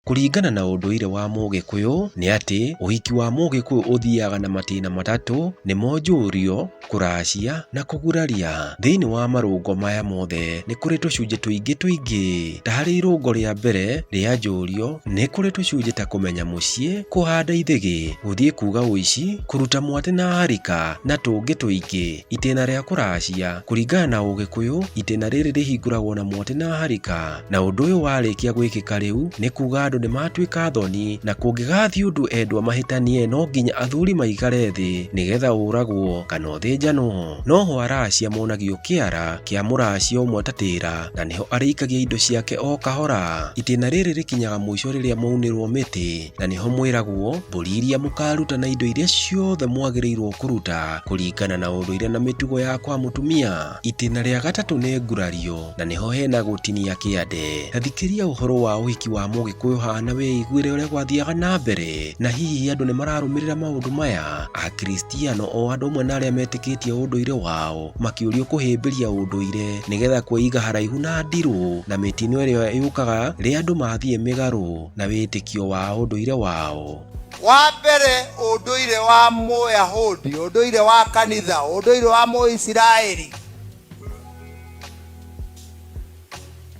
Kũringana na ũndũire wa Mũgĩkũyũ nĩ atĩ ũhiki wa Mũgĩkũyũ ũthiaga na matĩna matatũ, nĩmo njũrio, kũracia na kũguraria. Thĩinĩ wa marũngo maya mothe nĩ kũrĩ tũcunjĩ tũingĩ. Ta harĩ irũngo rĩa mbere rĩa njũrio nĩ kũrĩ tũcunjĩ ta kũmenya mũciĩ, kũhanda ithĩgĩ, gũthiĩ kuga ũici, kũruta mwatĩ na harika na tũngĩ tũingĩ. Itĩna rĩa kũracia, kũringana na Ũgĩkũyũ, itĩna rĩrĩ rĩhingũragwo na mwatĩ na harika, na ũndũ ũyũ warĩkia gwĩkĩka rĩu nĩ kuga andũ nĩ matuĩka thoni, na kũngĩgathiĩ ũndũ endwa mahĩtanie no nginya athuri maikare thĩ nĩgetha ũragwo kana ũthĩnjanwo. Noho aracia monagio kĩara kĩa mũracia ũmwe ta tĩra, na nĩho arĩikagia indo ciake o kahora. Itĩna rĩrĩ rĩkinyaga mũico rĩrĩa maunĩrwo mĩtĩ, na nĩho mwĩragwo mbũri iria mũkaruta na indo iria ciothe mwagĩrĩirwo kũruta kũringana na ũndũire na mĩtugo ya kwa mũtumia. Itĩna rĩa gatatũ nĩ ngurario, na nĩho hena gũtinia kĩande. Thikĩria ũhoro wa ũhiki wa Mũgĩkũyũ hana wĩiguĩre ũrĩa gwathiaga na mbere, na hihi andũ nĩ mararũmĩrĩra maũndũ maya. Akristiano o andũ amwe na arĩa metĩkĩtie ũndũire wao makĩũrio kũhĩmbĩria ũndũire nĩgetha kwĩiga haraihu na ndirũ na mĩtino ĩrĩa yũkaga rĩrĩa andũ mathiĩ mĩgarũ na wĩtĩkio wa ũndũire wao. Wa mbere ũndũire wa Mũyahudi, ũndũire wa kanitha, ũndũire wa Mũisiraeli,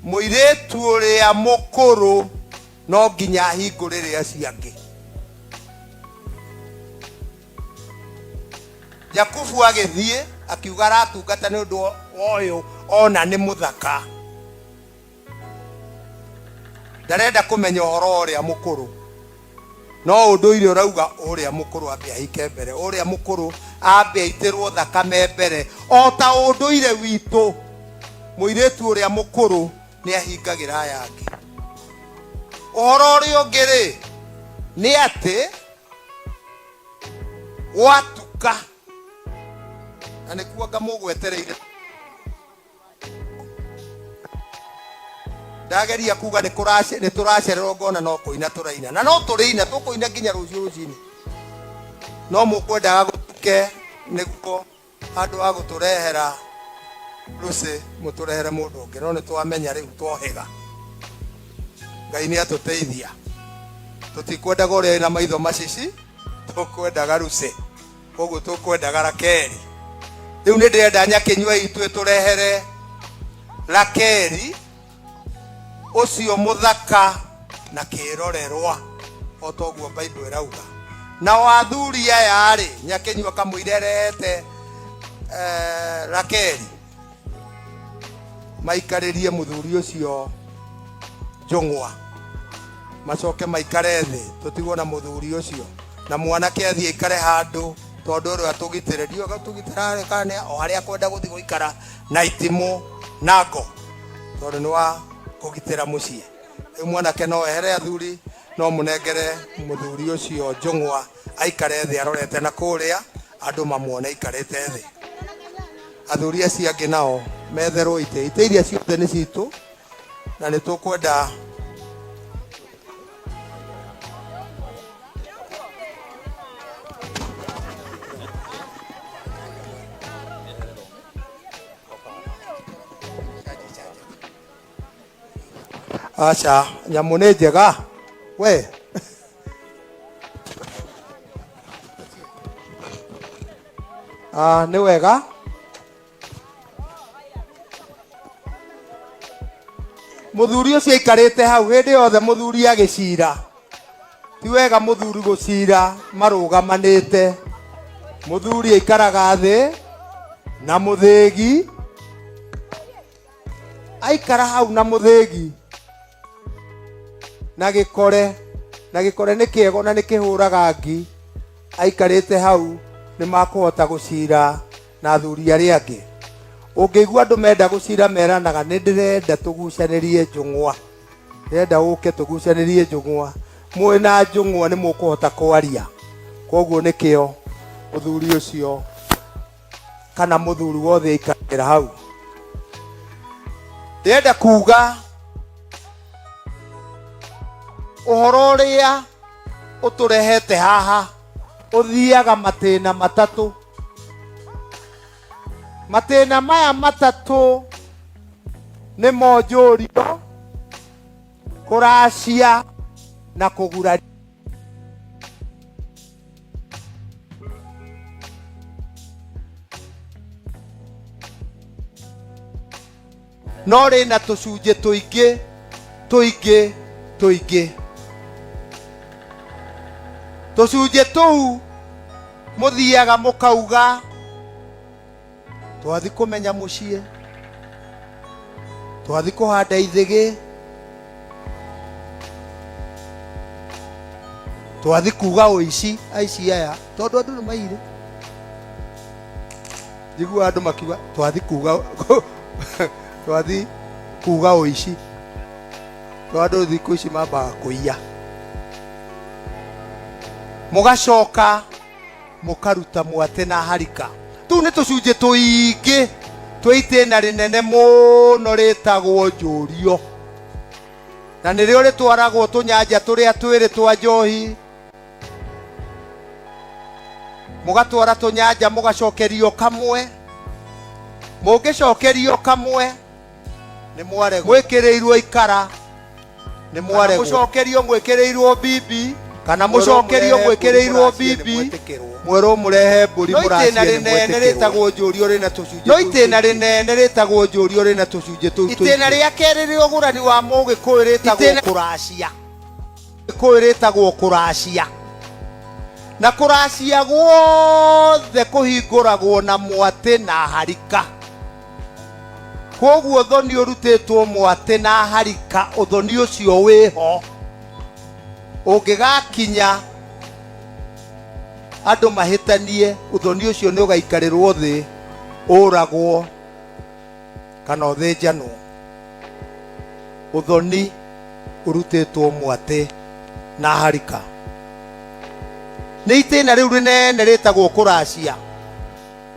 mũirĩtu ũrĩa mũkũrũ no nginya ahingũrĩre acio angĩ. Jakubu agĩthiĩ akiuga aratungata nĩ ũndũ wa ũyũ ona nĩ mũthaka, ndarenda kũmenya ũhoro ũrĩa mũkũrũ, no ũndũire ũrauga ũrĩa mũkũrũ ambe ahike mbere, ũrĩa mũkũrũ ambe aitĩrwo thakame mbere. O ta ũndũire witũ, mũirĩtu ũrĩa mũkũrũ nĩ ahingagĩra aya angĩ. Ũhoro ũrĩa ũngĩ rĩ nĩ atĩ gwatuka, na nĩkuo anga mũgwetereire, ndageria kuga nĩ tũracererwo ngona no kũina tũraina, na no tũrĩina, tũkũina nginya rũciũ rũcinĩ, no mũkwendaga gũtuke nĩguo handũ ha gũtũrehera rũcĩ mũtũrehere mũndũ ũngĩ. No nĩ twamenya rĩu twohĩga, Ngai nĩ atũteithia, tũtikwendaga ũrĩa wĩna maitho macici, tũkwendaga rũcĩ, koguo tũkwendaga Rakeri. Rĩu nĩ ndĩrenda Nyakĩnyua itũ ĩtũrehere Rakeri ũcio mũthaka na kĩrorerwa, o toguo Bible ĩrauga. Na wathuri aya rĩ, Nyakĩnyua kamũire rehete Rakeri maikarĩrie mũthuri ũcio njũng'wa, macoke maikare thĩ, tũtigwo na mũthuri ũcio, na mwanake athiĩ aikare handũ, tondũ ũrĩa atũgitĩre ndio agatũgitĩra kana o harĩa kwenda gũthiĩ gũikara na itimũ na ngo, tondũ nĩ wa kũgitĩra mũciĩ. Rĩu mwanake no ehere athuri, no mũnengere mũthuri ũcio njũng'wa aikare thĩ arorete na kũrĩa, andũ mamuone aikarĩte thĩ. Athuri acio angĩ nao metherwo itĩ iria ciothe nĩ citũ, na nĩ tũkwenda aca nyamũ nĩ njega we nĩ wega. Mũthuri ũcio aikarĩte hau hĩndĩ yothe mũthuri agĩcira, ti wega mũthuri gũcira marũgamanĩte. Mũthuri aikaraga thĩ na mũthĩgi aikara hau na mũthĩgi na gĩkore nĩ kĩego na nĩ kĩhũraga ngi, aikarĩte hau nĩ makũhota gũcira na athuri arĩa angĩ. Ũngĩigua andũ menda gũcira meranaga nĩ ndĩrenda tũgucanĩrie njũng'wa, ndĩrenda ũke tũgucanĩrie njũng'wa, mũĩ na njũng'wa nĩ mũkũhota kwaria. Koguo nĩkĩo mũthuri ũcio kana mũthuri wothe aikarĩra hau. Ndĩrenda kuga ũhoro ũrĩa ũtũrehete haha ũthiaga matĩna matatũ. Matĩna maya matatũ nĩ mo njũrio, kũracia, na kuguraria. No rĩ na tũcunjĩ tũingĩ. Tũcunjĩ tũu mũthiaga mũkauga twathi kũmenya mũciĩ, twathi kũhanda ithĩgĩ, twathi kuga ũici. Aici aya tondũ andũ nĩ mairĩ, njigua andũ makiuga twathi kuga ũici, tondũ andũ thikũ ici mambaga kũiya. Mũgacoka mũkaruta mwatĩ na harika. Tũu nĩ tũcunjĩ tũingĩ twĩ itĩna rĩnene mũno rĩtagwo njũrio, na nĩrĩo rĩtwaragwo tũnyanja tũrĩa twĩrĩ twa njohi. Mũgatwara tũnyanja mũgacokerio kamwe. Mũngĩcokerio kamwe nĩ mwaregwo, mwĩkĩrĩirwo ikara nĩ mwaregwo, mũcokerio mwĩkĩrĩirwo bibi, kana mũcokerio mwĩkĩrĩirwo bibi, mwerũ mũrehe mbũri mũracie nĩ mwĩtĩkĩrwo. Rĩtagwo njũrio rĩna tũcunjĩ. No itĩna rĩnene rĩtagwo njũrio rĩna tũcunjĩ tũu. Itĩna rĩa kerĩ rĩa ũgũrani wa Mũgĩkũyũ rĩtagwo kũracia. Mũgĩkũyũ rĩtagwo kũracia, na kũracia guothe kũhingũragwo na mwatĩ na harika. Koguo ũthoni ũrutĩtwo mwatĩ na harika, ũthoni ũcio wĩho. Ũngĩgakinya andũ mahĩtanie, ũthoni ũcio nĩ ũgaikarĩrwo thĩ, ũragwo kana ũthĩnjanwo. Ũthoni ũrutĩtwo mwatĩ na harika. Nĩ itĩna rĩu rĩnene rĩtagwo kũracia.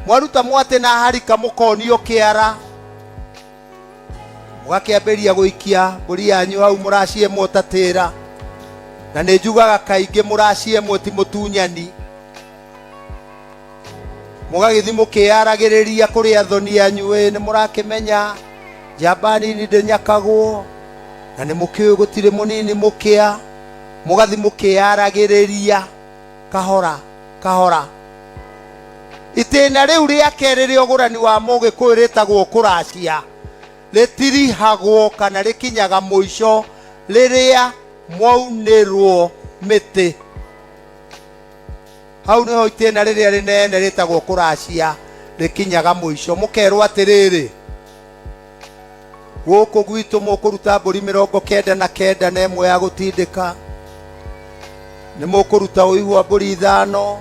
Mwaruta mwatĩ na harika mũkonio kĩara, mũgakĩambĩria gũikia mbũri yanyu hau mũracie mũtatĩra. Na nĩ njugaga kaingĩ mũracie mwe ti mũtunyani. Mũgagĩthi mũkĩaragĩrĩria kũrĩ athoni anyu, nĩ mũrakĩmenya njamba nini ndĩnyakagwo, na nĩ mũkĩũĩ gũtirĩ mũnini mũkĩa. Mũgathi mũkĩaragĩrĩria kahora kahora. Itĩna rĩu rĩa kerĩ rĩa ũgũrani wa Mũgĩkũyũ rĩtagwo kũracia, rĩtirihagwo kana rĩkinyaga mũico rĩrĩa mwaunĩrwo mĩtĩ. Hau nĩho itĩna rĩrĩa rĩnene rĩtagwo kũracia rĩkinyaga mũico. Mũkerwo atĩrĩrĩ, gũkũ gwitũ mũkũruta mbũri 99 na ĩmwe ya gũtindĩka, nĩ mũkũruta ũigua mbũri 5.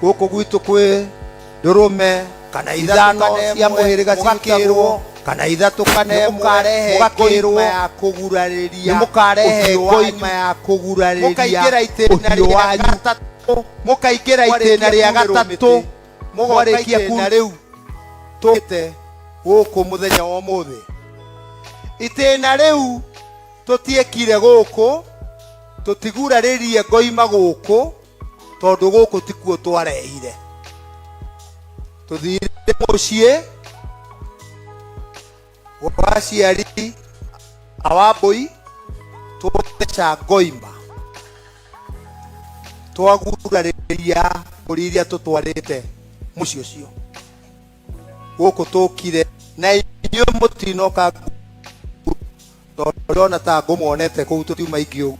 Gũkũ gwitũ kwĩ ndũrũme kana 5 cia mũhĩrĩga cigakĩrwo, kana 3 kana 1. Mũgakĩrwo ya kũgurarĩria, nĩ mũkarehe ngoima ya kũgurarĩria. Mũkaingĩra itĩna rĩa gatatũ, mũkaingĩra itĩna rĩa gatatũ, mũgwarĩkia kuna rĩu tũte gũkũ mũthenya wa ũmũthĩ. Itĩna rĩu tũtiekire gũkũ, tũtigurarĩrie ngoima gũkũ, tondũ gũkũ tikuo twarehire. Tũthire mũciĩ wa aciari a Wambũi, tũtheca ngoima, twagurarĩria mbũri iria tũtwarĩte mũciĩ ũcio. Gũkũ tũkire na inyuĩ mũtinoka, tondũ ona ta ngũmuonete kũu tũtiuma ingĩ ũguo.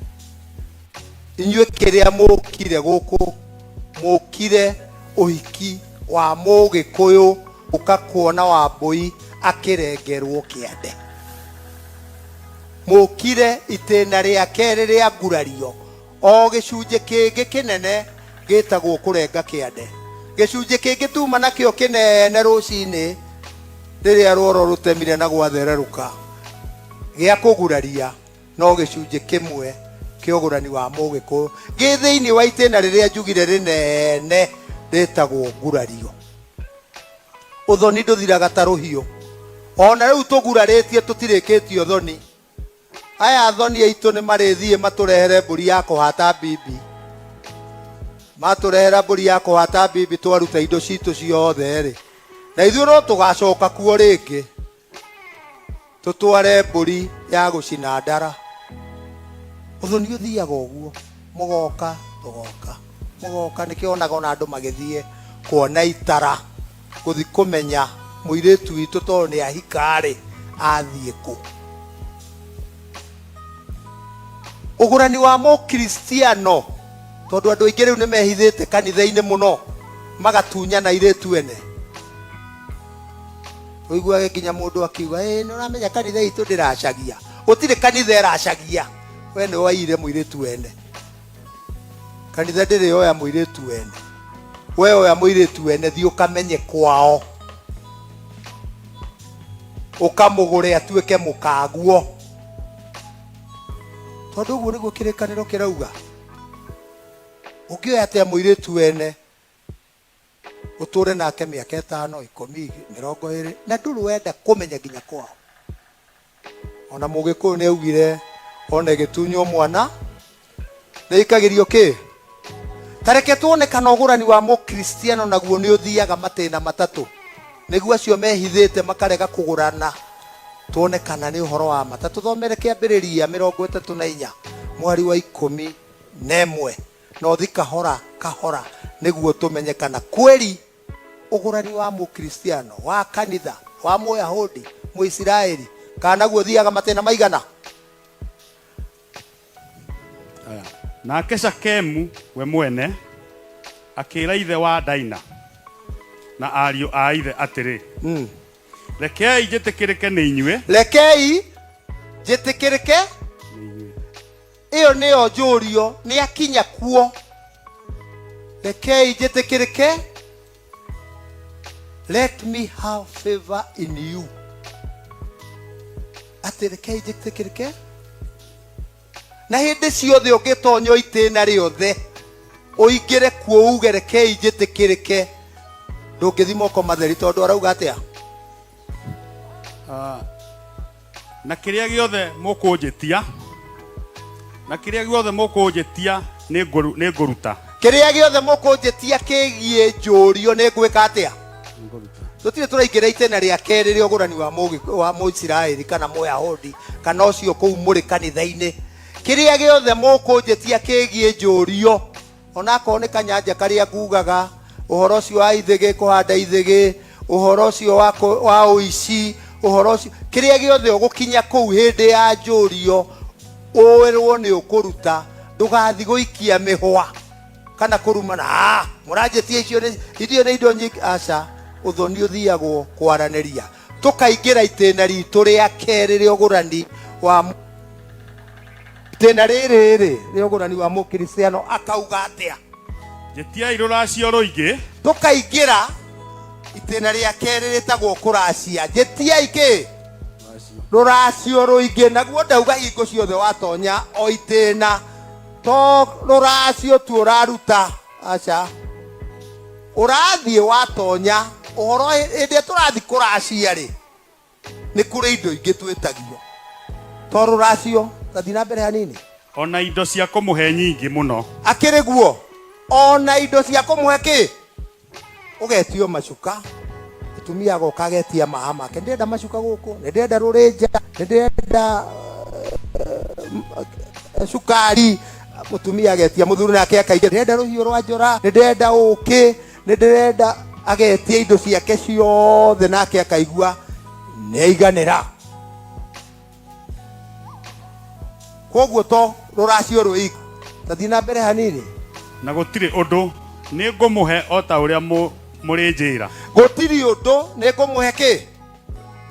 Inyuĩ kĩrĩa mũkire gũkũ, mũkire ũhiki wa Mũgĩkũyũ, ũkakuona Wambũi akĩrengerwo kĩande. Mũkire itĩna rĩa kerĩ rĩa ngurario. O gĩcunjĩ kĩngĩ kĩnene gĩtagwo kũrenga kĩande. Gĩcunjĩ kĩngĩ tuma nakĩo kĩnene rũcinĩ rĩrĩa rworo rũtemire na gwathererũka gĩa kũguraria, no gĩcunjĩ kĩmwe kĩa ũgũrani wa Mũgĩkũyũ gĩ thĩinĩ wa itĩna rĩrĩa njugire rĩnene rĩtagwo ngurario. Ũthoni ndũthiraga ta rũhiũ. Ona rĩu tũgurarĩtie tũtirĩkĩtie ũthoni. Aya athoni aitũ nĩ marĩthiĩ matũrehere mbũri ya kũhata bibi. Matũrehera mbũri ya kũhata bibi, twaruta indo citũ ciothe rĩ, na ithuĩ no tũgacoka kuo rĩngĩ tũtware mbũri ya gũcina ndara. uthoni uthiaga uguo mugoka tugoka mugoka nikionaga ona andu magithie kuona itara kuthi kumenya muiretu witu to ni ahikari athie ku ugurani wa mukristiano tondu andu aingi riu ni mehithite kanitha-ini muno magatunyana iretu ene uiguage nginya mundu akiuga ni uramenya kanitha itu ndiracagia utire kanitha iracagia we ni waire muiretu wene kanitha ndiri oya muiretu wene we oya muiretu wene thi ukamenye kwao ukamugure atuike mukaguo tondu uguo niguo kirikaniro kirauga ukioya atia muiretu wene uture nake miaka 5 10 20 na nduru wenda kumenya nginya kwao ona mugikuyu ni augire ona gitunyo mwana nikagirio ki tareke tuone kana ugurani wa mukristiano naguo ni uthiaga matena matatu niguo acio mehithite makarega kugurana tuone kana ni uhoro wa matatu thomere kiambiriria 34 mwari wa 11 no thi kahora niguo tumenye kana kweli ugurani wa mukristiano wa kanitha wa muyahudi muisiraeli kana guo thiaga matena maigana nake Shakemu we mwene akira ithe wa Daina na ariũ a ithe atĩrĩ rekei njĩtĩkĩrĩke nĩ inyuĩ rekei njĩtĩkĩrĩke iyo nĩyo njũrio nĩ akinya kuo rekei njĩtĩkĩrĩke let me have favor in you atĩ rekei njĩtĩkĩrĩke na hindi ciothe ũngĩtonyo itĩna rĩothe ũingĩre kuo uge rekei njĩtĩkĩrĩke ndũngĩthi moko matheri tondũ arauga atĩa na kĩrĩa gĩothe mũkũnjĩtia nĩ ngũruta kĩrĩa gĩothe mũkũnjĩtia kĩgiĩ njũrio nĩ ngwĩka atĩa tutire turaingĩra itĩna rĩa kerĩ rĩa ũgũrani wa Mũisiraeli kana Mũyahudi kana ũcio kũu mũrĩ kanitha-inĩ kĩrĩa gĩothe mũkũnjĩtia kĩgiĩ njũrio onakorwo nĩ kanyanja karĩa ngugaga uhoro ũcio wa ithĩgĩ kũhanda ithĩgĩ uhoro ũcio wa ũici uhoro ũcio kĩrĩa gĩothe ũgũkinya kũu hĩndĩ ya njũrio ũwĩrwo nĩ ũkũruta ndũgathi gũikia mĩhwa kana kũrumana mũranjĩtia icio nĩ indo nyingĩ aca uthoni uthiagwo kwaranĩria tukaingĩra itĩna ritũ rĩa kerĩ rĩa ũgũrani wa itĩna rĩrĩ rĩa ũgũrani wa mũkristiano akauga atĩa njĩtiai rũracio rũingĩ tukaingĩra itĩna rĩa kerĩ rĩtagwo kũracia njĩtiai kĩ rũracio rũingĩ naguo ndauga hingo ciothe watonya o itĩna to rũracio tu ũraruta aca ũrathiĩ watonya uhoro hĩndĩ tũrathi kũracia rĩ nĩ kũrĩ indo ingĩ twĩtagio to rũracio tathi na mbere hanini ona indo cia kũmũhe nyingĩ mũno akĩrĩ guo ona indo cia kũmũhe kĩ ũgetio macuka mũtumia agoka agetia maha make ndĩrenda macuka gũkũ ndĩrenda rũrĩnja ndĩrenda cukari mũtumia agetia mũthuri nake akaigĩra ndĩrenda rũhiũ rwa njora ndĩrenda ũkĩ ndĩrenda agetia indo ciake ciothe nake akaigua nĩaiganĩra koguo to rũracio rũi tathi na mbere hanini na gũtirĩ ũndũ nĩ ngũmũhe o ta ũrĩa mũrĩnjĩra gũtirĩ ũndũ nĩ ngũmũhe kĩ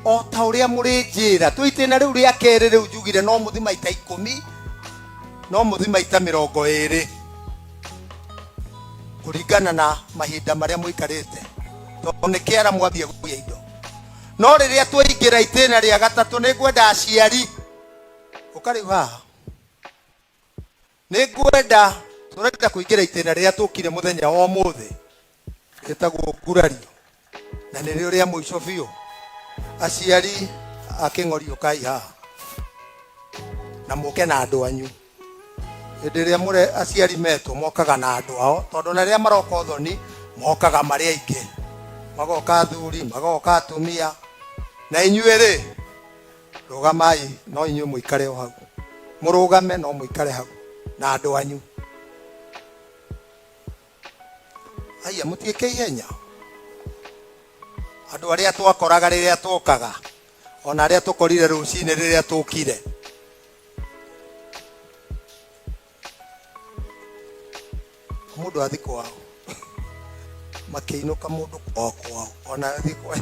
o ta ũrĩa mũrĩnjĩra twĩ itĩna rĩu rĩa kerĩ rĩu njugire no mũthi maita 10 no mũthi maita 20 kũringana na mahinda marĩa mũikarĩte tondũ nĩ kĩara mwambie gũkuia indo no rĩrĩa twaingĩra itĩna rĩa gatatũ nĩ ngwenda aciari ũkarĩu haha nĩ ngwenda tũrenda kũingĩra itĩna rĩrĩa tũkire mũthenya wa ũmũthĩ rĩtagwo ngurario na nĩrĩo rĩa mũico biũ aciari akĩng'ori ũkai haha na mũke na andũ anyu hĩndĩ ĩrĩa aciari metwo mokaga na andũ ao tondũ na rĩrĩa maroka ũthoni mokaga marĩ aingĩ magoka athuri magoka atumia na inyuĩ rĩ rũgamai no inyuĩ mũikare o hau Murugame no muikare hau na andu anyu. Aya mutieke ihenya. Andu aria twakoraga riria twokaga ona aria tukorire rucine riria tukire. Mundu athi kwao makiinuka mundu kwao ona athi kwao.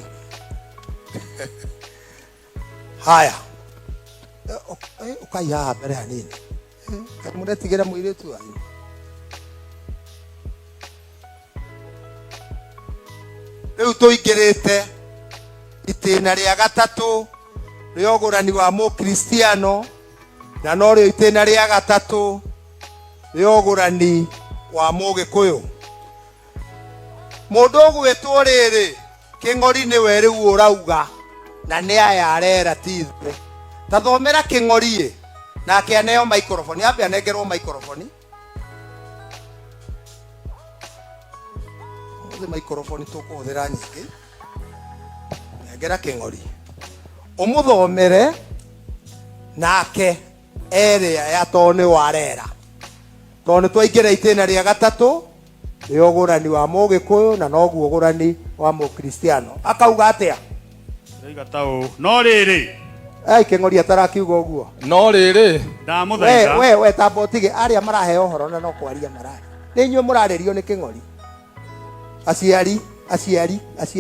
Haya ukaiya mbere hanini muretigera muiritu wanyu. Riu tuingirite itena ria gatatu ria ugurani wa mukristiano na no rio itena ria gatatu ria ugurani wa mugikuyu. Mundu ugwitwo riri King'ori niwe riu urauga na ni aya arera tithe ta thomera King'ori nake aneo microphone ambe anengerwo microphone. Muthi microphone tukuhuthira nyingi nengera King'ori umuthomere nake area ya toni warera toni twaingira itena ria gatatu ria ugurani wa mugikuyu na noguo ugurani wa mukristiano. Akauga atia Reiga tao no riri ai King'ori atarakiuga uguo no riri ndamuthaitha we tambotige aria marahe ohoro na no kwaria marahe ni nyue muraririo ni King'ori. Aciari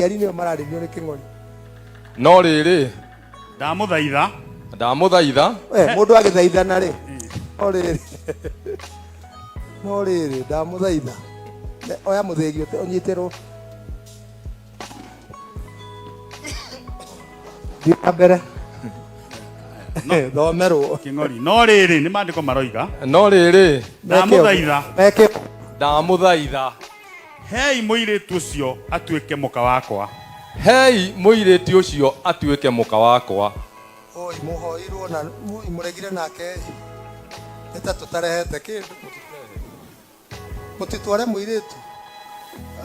niyo mararirio ni King'ori. no riri ndamuthaitha mundu agithaithana ri no riri ndamuthaitha oya muthigio unyitirwo mbere thomerwo King'ori no riri ni mandiko maroiga no riri ndamuthaitha hei muiritu ucio atuike muka wakwa. hei muiriti ucio atuike muka wakwa. oi muhoirwo na muregire nake eta tutarehete kindu mutitware muiritu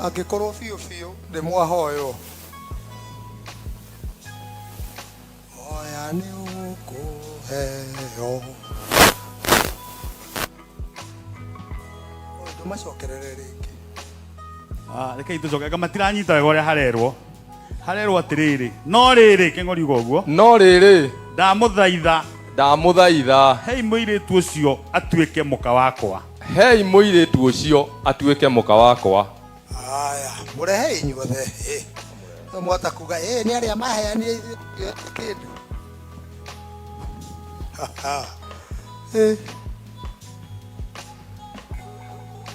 angikorwo biu ndi mwahoyo oya ni ukuheo ndu macokerere ringi. Rekei tucoke matiranyita wega uria harerwo atiriri no riri King'ori uga uguo no riri ndamuthaitha hei muiritu ucio atuike muka wakwa. hei muiritu ucio atuike muka wakwa. Aya murehe inyuothe no mwata kuga ni aria maheanire kindu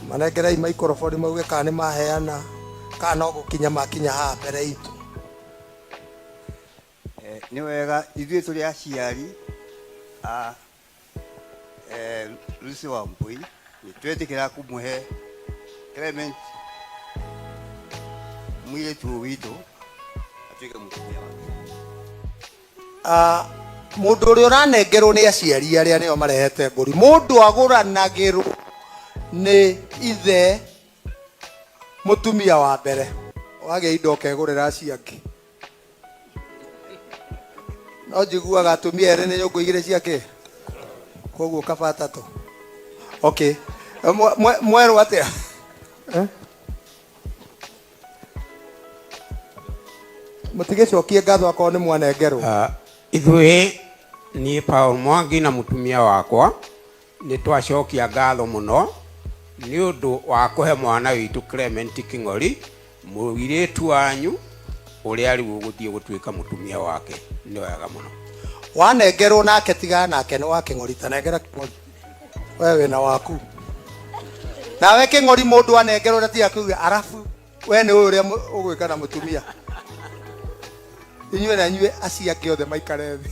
manengerai microphone mauge kana ni maheana kana no gukinya makinya ha mbere itu. Ni wega ithuĩ tũrĩ aciari Lucy Wambui nĩ twetĩkĩra kũmũhe Clement mũirĩtu witũ atuĩke mũtumia wake. Mundu uria uranengerwo ni aciari aria nio marehete mburi. Mundu aguranagirwo ni ithe mutumia wa mbere wage indo kegurira ciake no njiguaga atumia ere ni nyungu igire ciake koguo kabata to. Okay mweru atia mutigicokie ngatho akorwo ni mwanengerwo. Ithuĩ ni Paul Mwangi na mutumia wakwa ni twacokia ngatho muno ni undu wa kuhe mwana witu Clement King'ori muiritu wanyu uria riu guthie gutuika mutumia wake. Ni wega muno wanengerwo nake tigana nake ni wa King'ori tanengera King'ori wewe na waku nawe King'ori mundu anengerwo ndatiga kuga arafu we ni uria ugwika na mutumia inywe na nywe aciake othe maikare thi.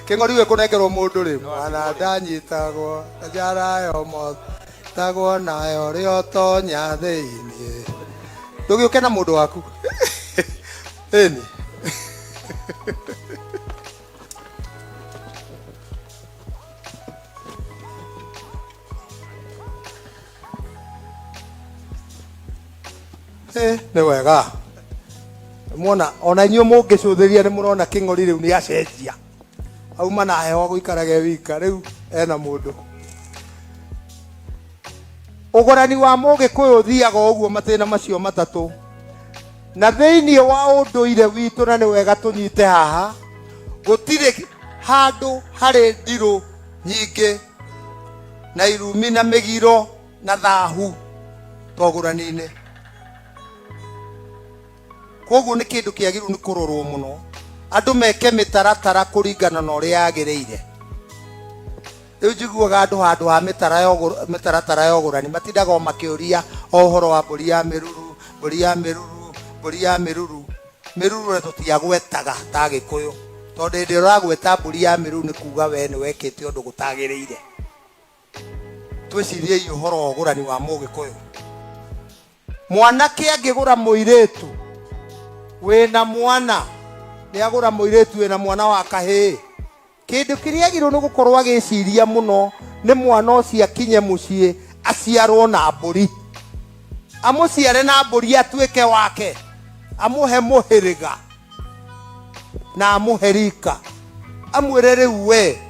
King'ori we kunengerwo mundu ri mwana ndanyitagwo njarayo mo tagwo nayo rio tonya thiini ndugiuke na mundu waku eni ni wega muona ona inyuĩ mũngĩcũthĩria nĩ mũrona King'ori rĩu nĩ acenjia auma na heho guikarage wika riu ena mundu ugorani wa Mugikuyu thiaga uguo matena macio matatu na thiini wa unduire witu na ni wega tunyite haha gutire handu hari ndiru nyingi na irumi na migiro na thahu togurani-ini koguo ni kindu kiagiru ni kurorwo muno andu meke mitaratara kuringana na uria yagiriire riu njiguaga andu handu ha mitaratara ya ugurani matindaga makiuria ohoro wa mburi ya miruru mburi ya miruru mburi ya miruru miruru re tutiagwetaga ta Gikuyu tondu ndi uragweta mburi ya miruru ni kuga we ni wekite undu gutagiriire twicirie uhoro wa ugurani wa Mugikuyu mwanake angigura muiretu wina mwana ni agura muiretu wina mwana wa kahii kindu kiria giru ni gukorwo agiciria muno ni mwana ucio akinye mucii aciarwo na mburi amuciare na mburi atuike wake amuhe muhiriga na amuhe rika amwire riu we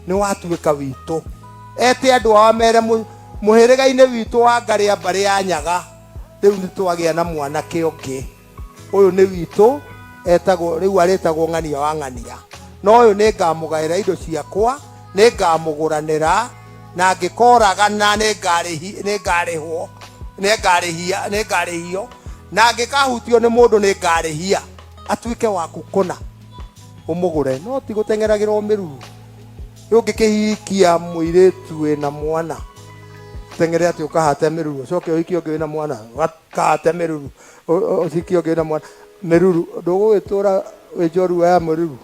ni watuika witu ete andu ao mere muhiriga-ini witu wa ngaria mbari ya Nyaga riu ni twagia na mwanake ungi uyu ni witu etagwo riu aretagwo Ng'ania wa Ng'ania no uyu ni ngamugaira indo ciakwa ni ngamuguranira na ngikoragana ni ngarihio na ngikahutio ni mundu ni ngarihia atuike waku kuna umugure no ti gutengeragirwo miruru riu ngikihikia muiretu wina mwana tengere ati ukahate miruru coke uhikie ungi wina mwana wakahate miruru uhikie ungi wina mwana miruru ndugugitura wi njorua ya miruru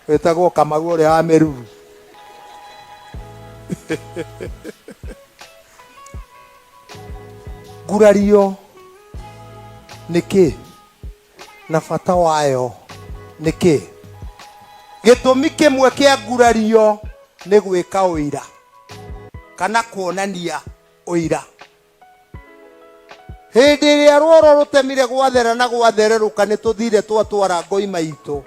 wetagwo Kamau uria wa miruru ngurario niki na bata wayo niki gitumi kimwe kia ngurario ni gwika uira kana kuonania uira hindi iria rworo rutemire gwathera na gwathereruka ni tuthire twatwara ngoi maitu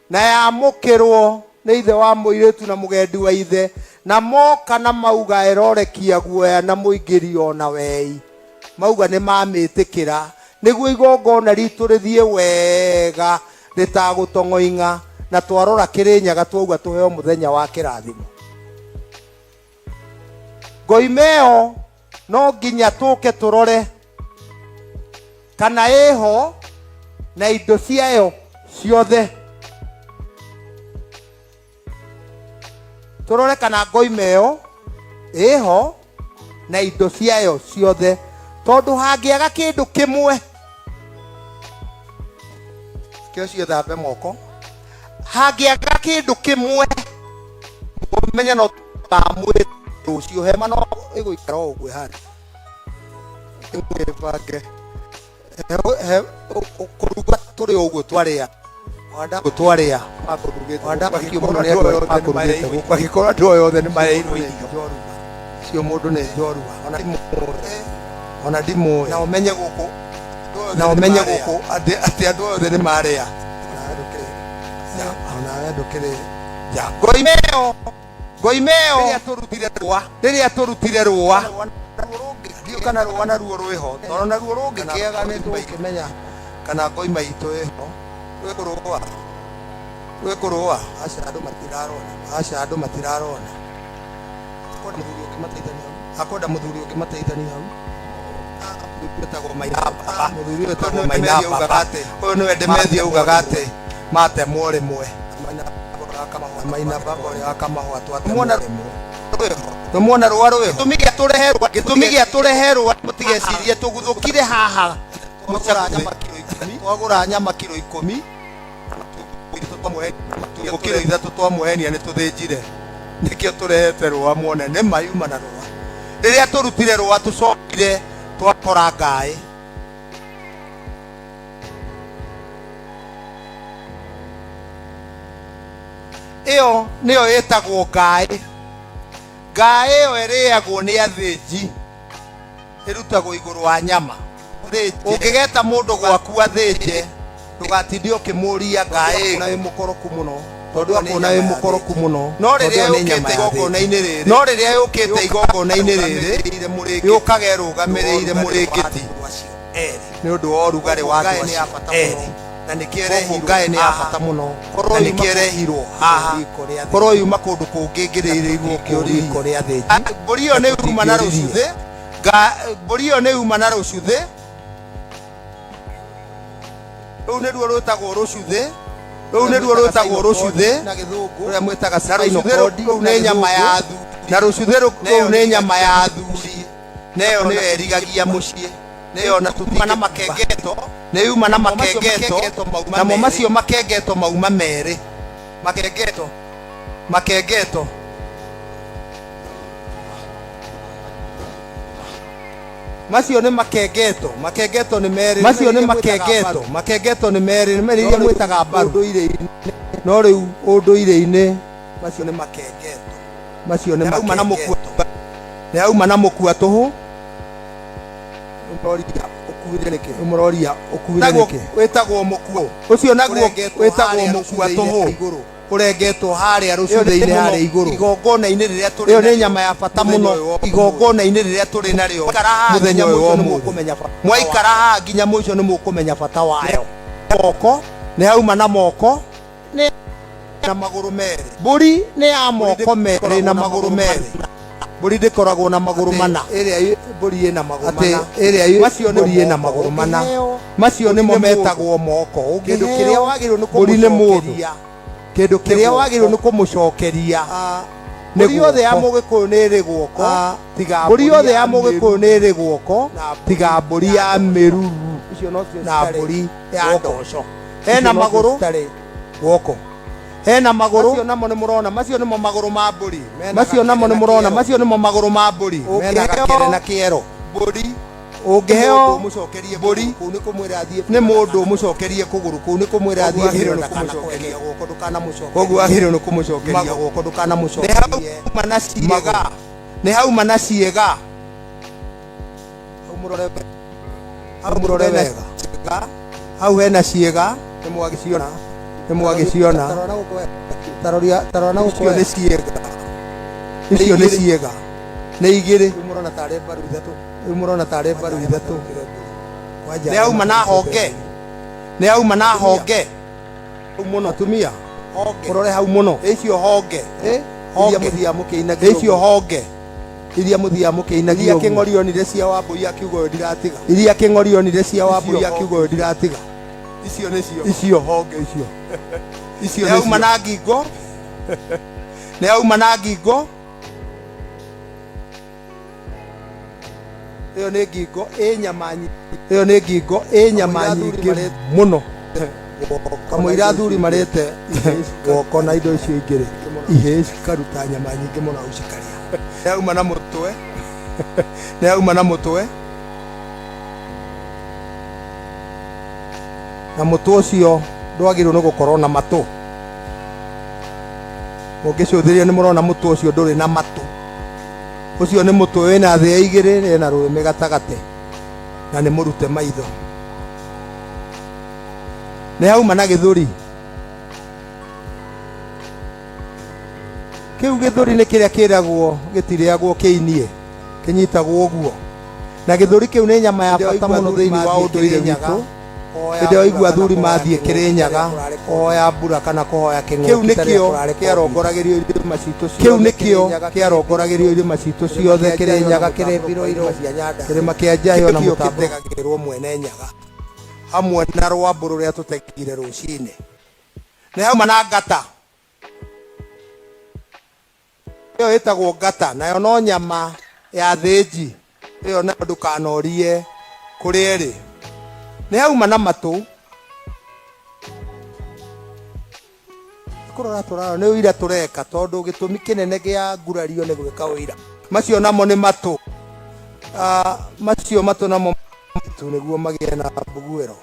na yamukirwo ni ithe wa muiretu na mugendi wa ithe na moka na mauga erorekia guoya na muingiri ona wei mauga ni mamitikira niguo igongona ritu rithie wega ritagutong'oing'a na twarora Kirinyaga twauga tuheo muthenya wa kirathimo ngoimeo no nginya tuke turore kana eho na indo ciayo ciothe turore kana ngoimeo eho na indo ciayo ciothe tondu hangiaga kindu kimwe kio ciothambe moko hangiaga kindu kimwe umenya no tamwe rucio hema no iguikara ogwe hari ngibage kuruga turi ogwe twaria wanda gutwaria makurugite wanda bakiumo ni andu makurugite gukora andu yothe ni mareirwo irio cio mundu ni njorua ona ndimu na umenye guku ati andu yothe ni maria ona ndukire ja ngoimeo riria turutire rua kana rua na ruo rwiho tono na ruo rungi kiaga ni tukimenya kana ngoima itu iho rwikurua aca andu matirarona akonda muthuri ungimateithania hau wetagwo Mainaba muthuri wetagwo Mainaba uyu niwe Ndemethia ugaga ati matemwo rimwe Mainaba uria akamahwa twatemwo tumwona rwa rwiho gitumi gia tureherwa mutigecirie tuguthukire haha twagura nyama kilo 10 kilo 3 twamuhenia ni tuthinjire nikio turehete rwa muone ni mayuma na rwa riria turutire rwa tucokire twakora ngai iyo niyo itagwo ngai iyo iriagwo ni athinji irutagwo iguru wa nyama ungigeta mundu gwaku athinje ndugatinde ukimuria ngai na imukoroku muno tondu akona wi mukoroku muno no riria yukite igongona-ini riri no riria yukite igongona-ini riri yukage rugamirire murikiti ni undu wa urugari wa andu acio na nikierehi Ngai ni abata muno korwo nikierehirwo haha korwo yuma kundu kungi ngiririirwo riko ria thĩnji mbũri ĩyo nĩ yuma na rũcuthĩ mbũri ĩyo nĩ yuma na rũcuthĩ rũu nĩruo rwĩtagwo rũcuthĩ rũu nĩruo rwĩtagwo rũcuthĩ na gĩthũngũ rũrĩa mwĩtaga spinal cord rũu nĩ nyama ya athuri na rũcuthĩ rũu nĩ nyama ya athuri na ĩyo nĩyo erigagia mũciĩ nĩyo na tuma na makengeto nĩ yuma na makengeto namo macio makengeto mauma merĩ makengeto macio nĩ makengeto nĩ merĩ macio nĩ makengeto nĩ merĩ iria mwĩtaga mbaru no rĩu ũndũire-inĩ macio nĩ makengeto macio nĩ nĩ auma na mũkua tũhũ umuroria ukuire niki wetagwo mukuo ucio naguo wetagwo mukua tuhu urengetwo haria rucuthe-ini haria iguru igongona-ini riria turi iyo ni nyama ya bata muno igongona-ini riria turi nario muthenya uyu ni mukumenya mwaikara haha nginya muico ni mukumenya bata wayo moko ni hauma na moko ni na maguru meri mburi ni ya moko meri na maguru meri mburi ndikoragwo na maguru mana iria mburi ina maguru mana iria macio ni mburi ina maguru mana macio nimo metagwo moko kindu kiria wagirwo ni kumucokeria kindu kiria wagirwo ni kumucokeria mburi yothe ya mugikuyu ni iri guoko tiga mburi yothe ya mugikuyu ni iri guoko tiga mburi ya miruru na mburi ya ndoco hena maguru guoko hena maguru macio namo ni murona macio nimo maguru ma mburi macio namo ni murona macio nimo maguru ma mburi mena gakere na kiero mburi ungiheo mucokerie mburi kuu ni kumwira athie ni mundu mucokerie kuguru kuu ni kumwira athie hiro ni kumucokeria guoko ndukana mucokeria koguo agirwo ni kumucokeria guoko ndukana mucokeria ni hauma na ciega hau murore wega hau hena ciega ni mwagiciona nimwagiciona tarona guko ni ciega icio ni ciega ni igiri murona tare baru ithatu ni auma na honge muno tumia urore hau muno icio honge iria muthia mukiinagia icio honge iria muthia mukiinagia iria king'orionire cia Wambui akiuga yo ndiratiga iria king'orionire cia Wambui akiuga yo ndiratiga icio nicio icio honge icio ni auma na ngingo ni auma na ngingo iyo ni ngingo nyama nyingi muno kamwira athuri marete guoko na indo icio ingiri ihe cikaruta nyama nyingi muno ucikaria ni auma na mutwe na mutu ucio ndwagirwo ni gukorwo na matu mungicuthiria ni murona mutu ucio nduri na matu ucio ni mutu wina thia igiri na rurimi gatagate na ni murute maitho ni hauma na githuri kiu githuri ni kiria kiragwo gitiriagwo kiinie kinyitagwo uguo na githuri kiu ni nyama ya bata muno thiini wa unduire witu hĩndĩ ĩyo igua athuri mathiĩ Kĩrĩnyaga kuhoya mbura kana kuhoya kĩng'ũki kĩu nĩkĩo kĩarongoragĩrio irĩma citũ kĩu nĩkĩo kĩarongoragĩrio irĩma citũ ciothe Kĩrĩnyaga kĩrĩmbirwo kĩrĩma kĩa Njahĩ ona mũtambagĩrwo mwene Nyaga hamwe na rwambũ rũrĩa tũtegire rũcinĩ nĩ hauma na ngata ĩyo ĩtagwo ngata nayo no nyama ya thĩnji ĩyo nayo ndũkanorie kũrĩa ĩrĩ ni hauma na matu kurora turara ni uira tureka tondu gitumi kinene gia ngurario ni gwika uira macio namo ni matu macio matu namo tu niguo magie na mbuguero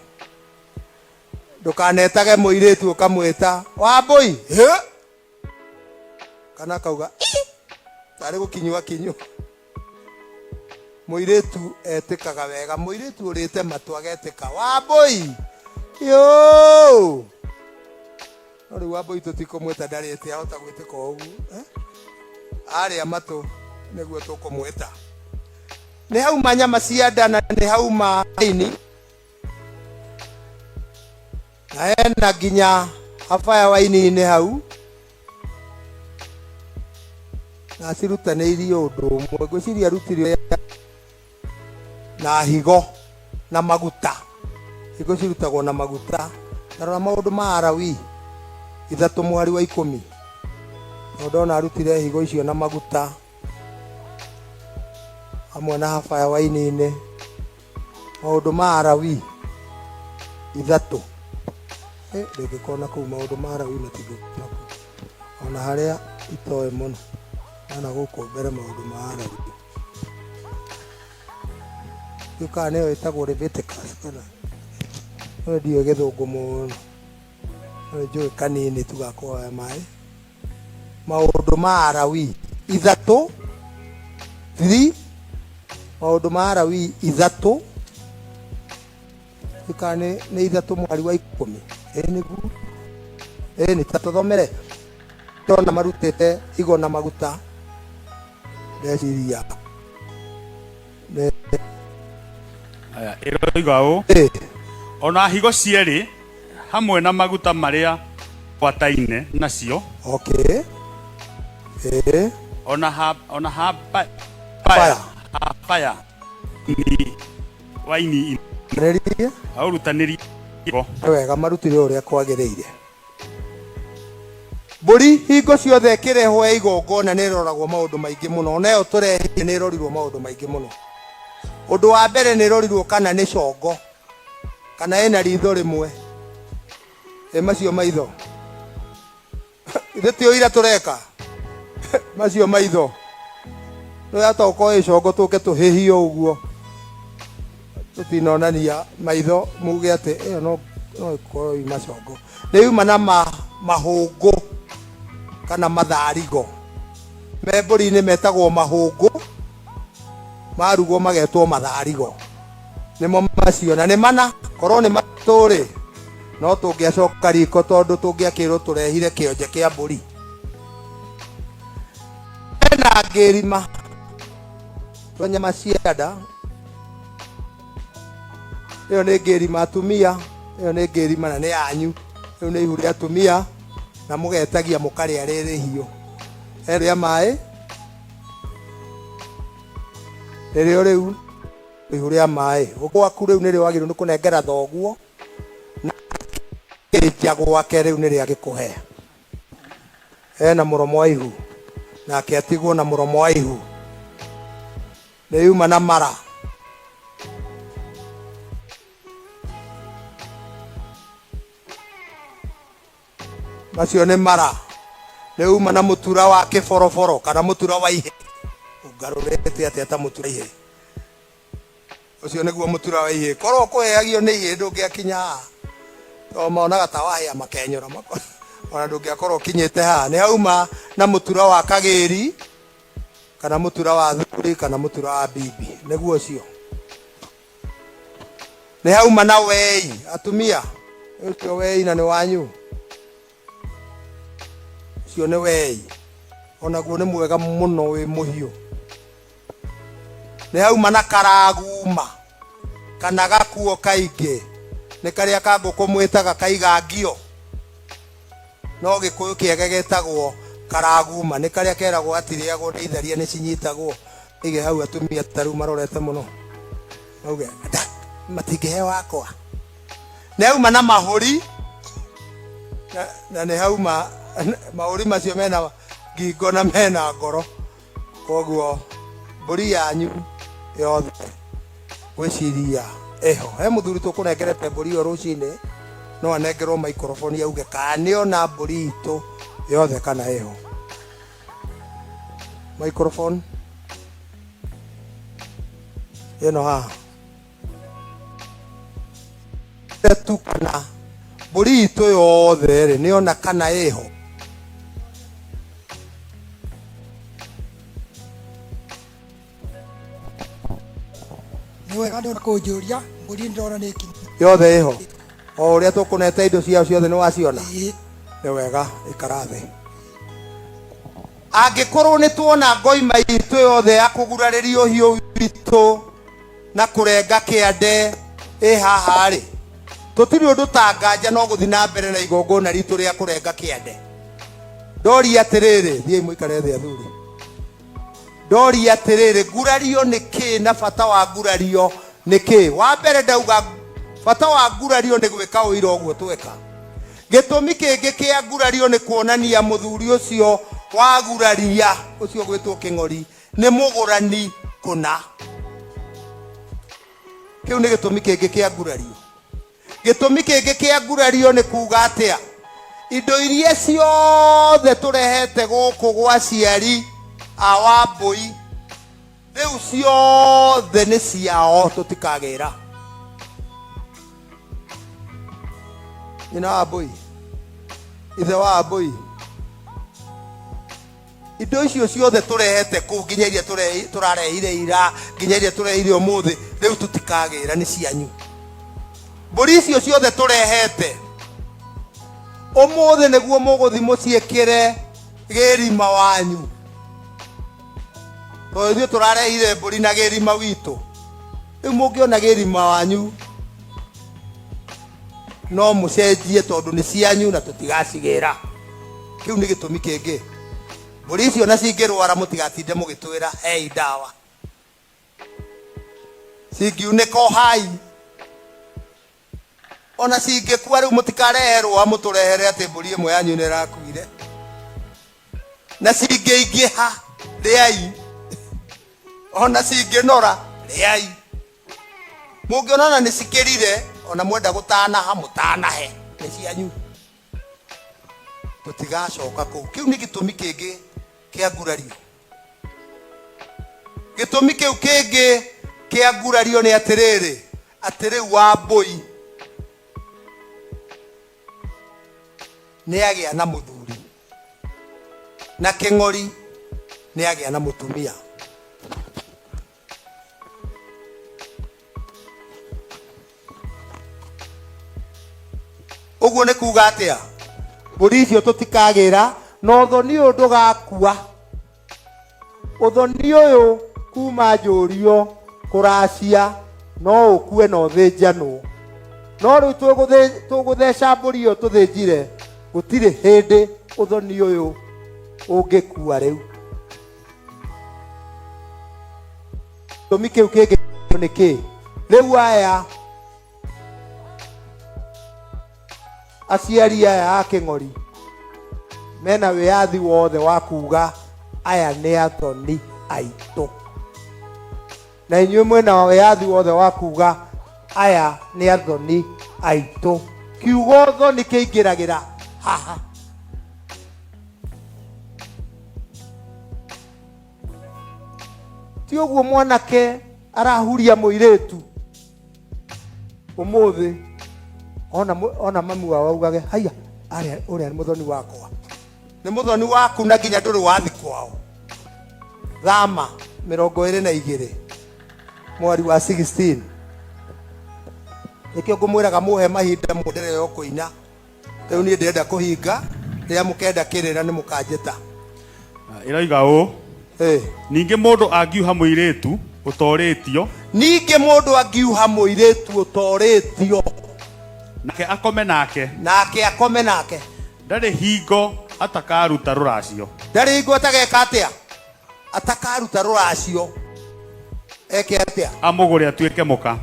ndukanetage muiritu ukamwita Wambui kana kauga tari gukinywa kinyu muiritu etikaga wega muiritu urite matu agetika Wambui yo no riu Wambui tutikumwita ndarite ahota gwitika ugu aria matu niguo tukumwita ni hauma nyama cia nda na ni hauma ini na ena nginya abaya waini-inĩ hau na cirutanĩirie ũndũ ũmwe ngwĩciria arutire na higo na maguta higo cirutagwo na maguta na rora maũndũ ma Alawii 3 mweri wa 10 no ndona arutire higo icio na maguta hamwe na abaya waini-inĩ maũndũ ma Alawii 3 ndĩngĩkona kũu maũndũ ma Alawii matingĩkona kũu ona harĩa itoĩ mũno ana gũkũ mbere maũndũ ma Alawii yuka nĩyo ĩtagwo Leviticus kana no ndiũĩ gĩthũngũ mũno no njũĩ kanini tu ga kũhoya maĩ maũndũ ma Alawii 3 maũndũ ma Alawii 3 yuka nĩ 3 mweri wa 10 niguo nĩ tatuthomere tona marutĩte higo na maguta ndeciria aya iroiga ũ ona higo cierĩ hamwe na maguta marĩa gwataine nacio okay ona habaya ni waini neria aurutanĩri wega marutire ũrĩa kwagĩrĩire mbũri hingo ciothe ĩkĩrehwo igongona nĩ ĩroragwo maũndũ maingĩ mũno onayo tũrehire nĩ ĩrorirwo maũndũ maingĩ mũno ũndũ wa mbere nĩ ĩrorirwo kana nĩ congo kana ĩna ritho rĩmwe macio maitho ithe ti ũira tũreka macio maitho no yatokorwo ĩ congo tũke tũhĩhio ũguo tutinonania maitho muge ati ĩyo no ikorwo i macongo nĩ yuma na mahũngũ kana matharigo me mbũri-inĩ metagwo mahũngũ marugwo magetwo matharigo nĩmo macio na nĩ mana korwo nĩ matũrĩ no tũngĩacoka riko tondũ tũngĩakĩrwo tũrehire kĩonje kĩa mbũri ena ngĩrima twa nyama cia nda ĩyo nĩ ngĩrima atumia ĩyo nĩ ngĩrima na nĩ yanyu rĩu nĩ ihu rĩa atumia na mũgetagia mũkarĩa rĩrĩ hiũ rĩa maĩ rĩrĩo rĩu ihu rĩa maĩ gwaku rĩu nĩrĩo wagĩrĩirwo nĩ kũnengera thoguo na kĩrĩkia gwake rĩu nĩrĩa gĩkũhe ena mũromo wa ihu nake atigwo na mũromo wa ihu nĩ yuma na mara macio nĩ mara nĩ yuma na mũtura wa kĩboroboro kana mũtura wa ihe ũngarũrĩte atĩa ta mũtura ihe ũcio nĩguo mũtura wa ihe korwo kũheagio nĩ ihe ndũngĩakinya to monaga ta wahĩa makenyũra ona ndũngĩakorwo ũkinyĩte haha nĩ hauma na mũtura wa kagĩri kana mũtura wa thuri kana mũtura wa bibi nĩguo ũcio nĩ hauma na wei atumia ũcio wei na nĩ wanyu cio nĩ wei onaguo nĩ mwega mũno wĩ mũhiũ nĩ hauma na karaguma kana gakuo kaingĩ nĩ karĩa ka ngũkũ mwĩtaga kaigangio no gĩkũyũ kĩega getagwo karaguma nĩ karĩa keragwo atirĩagwo nĩ itharia nĩ cinyitagwo ige hau atumia tarĩu marorete mũno auge matingĩhe wakwa nĩ hauma na mahũri na nĩ hauma mahũri macio mena ngingo na mena ngoro koguo mbũri yanyu yothe gwĩciria eho he mũthuri tũkũnengerete mbũri ĩyo rũcinĩ no anengerwo microphone auge kana nĩona mbũri itũ yothe kana eho microphone ĩno haha tu kana mbũri itũ yothe rĩ nĩona kana eho niwe kando kũnjũria mbũri ndĩrona nĩ kinyi yothe ĩho o ũrĩa tũkũnete indo ciao ciothe nĩ waciona nĩ wega ĩkarathe angĩkorwo nĩ tuona ngoima itũ yothe ya kũgurarĩria ũhiũ witũ na kũrenga kĩande haha rĩ tũtirĩ ũndũ ta nganja no gũthiĩ na mbere na igongona ritũ rĩa kũrenga kĩande ndoria atĩrĩrĩ thiĩ mũikare thĩ athuri ndoria atĩrĩrĩ ngurario nĩ kĩ na bata wa ngurario nĩ kĩ wa mbere ndauga bata wa ngurario nĩ gwĩka ũira ũguo tweka gĩtũmi kĩngĩ kĩa ngurario nĩ kuonania mũthuri ũcio wa guraria ũcio gwĩtwo kĩng'ori nĩ mũgũrani kũna kĩu nĩ gĩtũmi kĩngĩ kĩa ngurario gĩtũmi kĩngĩ kĩa ngurario nĩ kuga atĩa indo iria ciothe tũrehete gũkũ gwa aciari a Wambũi rĩu ciothe nĩ ciao tũtikagĩra nyina wa Wambũi ithe wa Wambũi indo icio ciothe tũrehete kũu nginya iria tũrarehire ira nginya iria tũrehire ũmũthĩ rĩu tũtikagĩra nĩ cianyu mbũri icio ciothe tũrehete ũmũthĩ nĩguo mũgũthi mũciĩkĩre gĩrima wanyu tondũ ithuĩ tũrarehire mbũri na gĩrima witũ rĩu mũngĩona gĩrima wanyu no mũcenjie tondũ nĩ cianyu na tũtigacigĩra kĩu nĩ gĩtũmi kĩngĩ mbũri icio na cingĩrwara mũtigatinde mũgĩtwĩra hei ndawa cingiunĩka hai ona cingĩkua rĩu mũtikareherwo mũtũrehere atĩ mbũri ĩmwe yanyu nĩ ĩrakuire na cingĩingĩha rĩai ona cingĩnora rĩai mũngĩonana nĩ cikĩrire ona mwenda gũtanaha mũtanahe nĩ cianyu tũtigacoka kũu kĩu nĩ gĩtũmi kĩngĩ kĩa ngurario gĩtũmi kĩu kĩngĩ kĩa ngurario nĩ atĩrĩrĩ atĩ rĩu Wambũi nĩ agĩa na mũthuri na kĩng'ori nĩ agĩa na mũtumia ũguo nĩ kuga atĩa mbũri icio tũtikagĩra na ũthoni ũyũ ndũgakua ũthoni ũyũ kuma njũrio kũracia no ũkue na ũthĩnjanwo no rĩu tũgũtheca mbũri ĩyo tũthĩnjire gũtirĩ hĩndĩ ũthoni ũyũ ũngĩkua rĩu gĩtũmi kĩu kĩngĩ nĩ kĩ rĩu aya aciari aya a kĩng'ori mena wĩyathi wothe wa kuga aya nĩ athoni aitũ na inyuĩ mwena wĩyathi wothe wa kuga aya nĩ athoni aitũ kiugo thoni kĩingĩragĩra haha ti ũguo mwanake arahuria mũirĩtu ũmũthĩ ona mami wao augage haya ũrĩa nĩ mũthoni wakwa nĩ mũthoni waku na nginya ndũrĩ wathi kwao thama 22 mweri wa 16 nĩkĩo ngũmwĩraga mũhe mahinda mũnderere o kũina rĩu niĩ ndĩrenda kũhinga rĩrĩa mũkenda kĩrĩra nĩ mũkanjĩta ĩroiga ũũ ningĩ mũndũ angiuha mũirĩtu ũtorĩtio ningĩ mũndũ angiuha mũirĩtu ũtorĩtio nake akome nake ndarĩ hingo atakaruta rũracio ndarĩ hingo atageka atĩa atakaruta rũracio eke atĩa amũgũre atuĩke mũka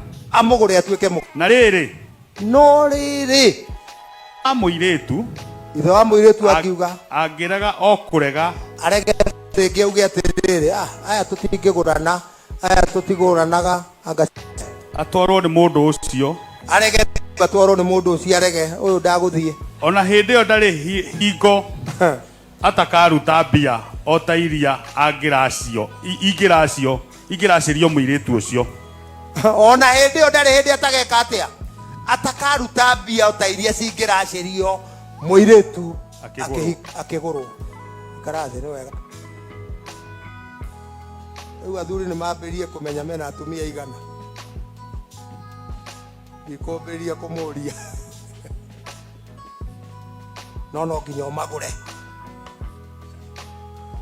na rĩrĩ no rĩrĩ amũirĩtu ithe wa mũirĩtu akiuga angĩrega o kũrega arege rĩngĩ auge atĩrĩrĩ aya tũtingĩgũrana aya tũtigũranaga atwarwo nĩ mũndũ ũcio arege atwarwo nĩ mũndũ ũcio arege ũyũ ndagũthiĩ ona hĩndĩ ĩyo ndarĩ hingo atakaruta mbia o ta iria ingĩracirio mũirĩtu ũcio ona hĩndĩ ĩyo ndarĩ hĩndĩ atageka atĩa atakaruta mbia o ta iria cingĩracirio mũirĩtu akĩgũrwo karathi nĩ wega rĩu athuri nĩ mambĩrie kũmenya mena atumia igana ndikũmbĩria kũmũria no no nginya ũmagũre